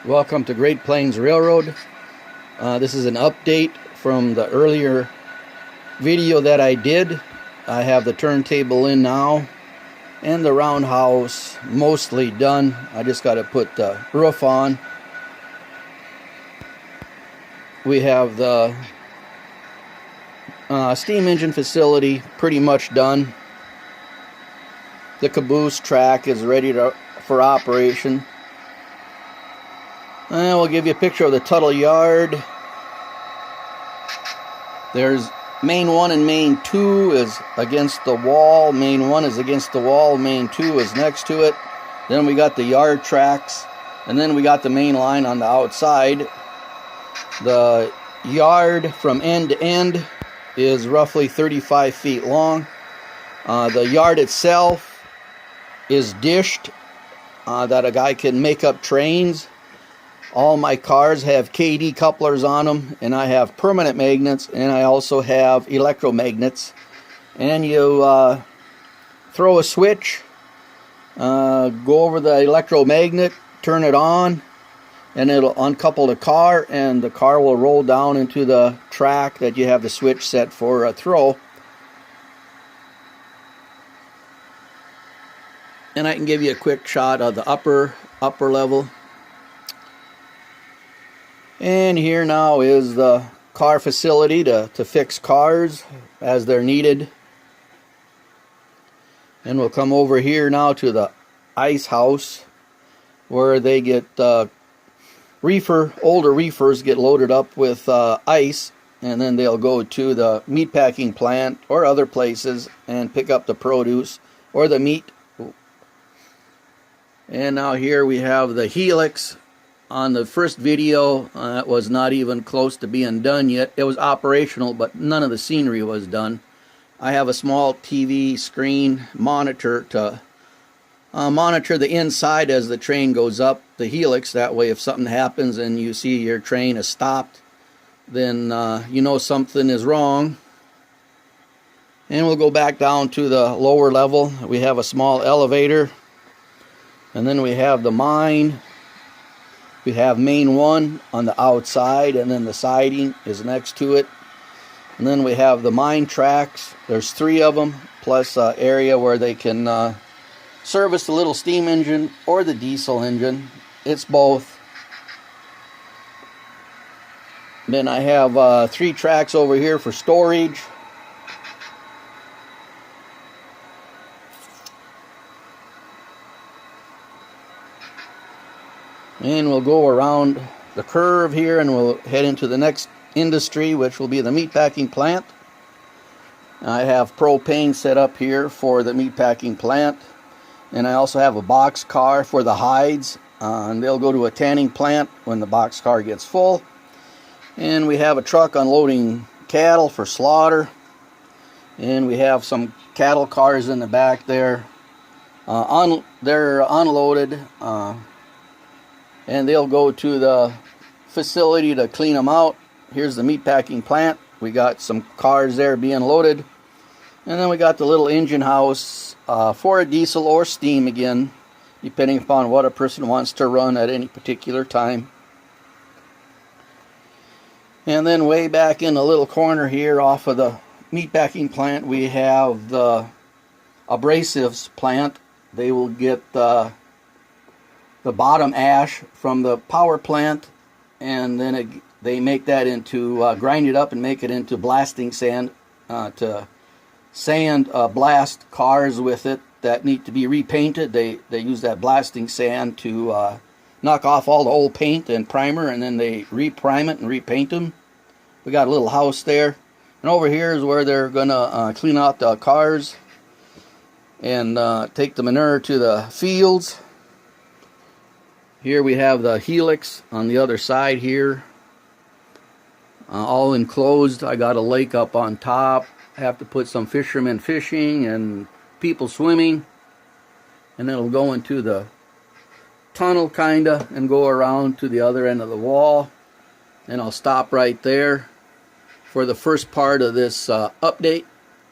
Welcome to Great Plains Railroad. This is an update from the earlier video that I did. I have the turntable in now and the roundhouse mostly done. I just got to put the roof on. We have the steam engine facility pretty much done. The caboose track is ready for operation. And we'll give you a picture of the Tuttle yard. There's main 1 and main 2 is against the wall. Main 1 is against the wall. Main 2 is next to it. Then we got the yard tracks. And then we got the main line on the outside. The yard from end to end is roughly 35 feet long. The yard itself is dished that a guy can make up trains. All my cars have KD couplers on them, and I have permanent magnets, and I also have electromagnets. And you throw a switch, go over the electromagnet, turn it on, and it'll uncouple the car, and the car will roll down into the track that you have the switch set for a throw. And I can give you a quick shot of the upper level. And here now is the car facility to fix cars as they're needed. And we'll come over here now to the ice house where they get older reefers get loaded up with ice, and then they'll go to the meatpacking plant or other places and pick up the produce or the meat. And now here we have the helix. On the first video, it was not even close to being done yet. It was operational, but none of the scenery was done. I have a small TV screen monitor to monitor the inside as the train goes up the helix. That way, if something happens and you see your train is stopped, then you know something is wrong. And we'll go back down to the lower level. We have a small elevator. And then we have the mine. We have main 1 on the outside, and then the siding is next to it. And then we have the mine tracks. There's 3 of them, plus an area where they can service the little steam engine or the diesel engine. It's both. Then I have 3 tracks over here for storage. And we'll go around the curve here and we'll head into the next industry, which will be the meatpacking plant. I have propane set up here for the meatpacking plant. And I also have a box car for the hides. And they'll go to a tanning plant when the box car gets full. And we have a truck unloading cattle for slaughter. And we have some cattle cars in the back there. They're unloaded. And they'll go to the facility to clean them out. Here's the meatpacking plant. We got some cars there being loaded. And then we got the little engine house for a diesel or steam again, depending upon what a person wants to run at any particular time. And then way back in the little corner here off of the meatpacking plant, we have the abrasives plant. They will get the bottom ash from the power plant, and then they make that into grind it up and make it into blasting sand to blast cars with it that need to be repainted. They use that blasting sand to knock off all the old paint and primer, and then they reprime it and repaint them. We got a little house there, and over here is where they're gonna clean out the cars and take the manure to the fields. Here we have the helix on the other side here, all enclosed. I got a lake up on top. I have to put some fishermen fishing and people swimming, and then it'll go into the tunnel kinda and go around to the other end of the wall. And I'll stop right there for the first part of this update.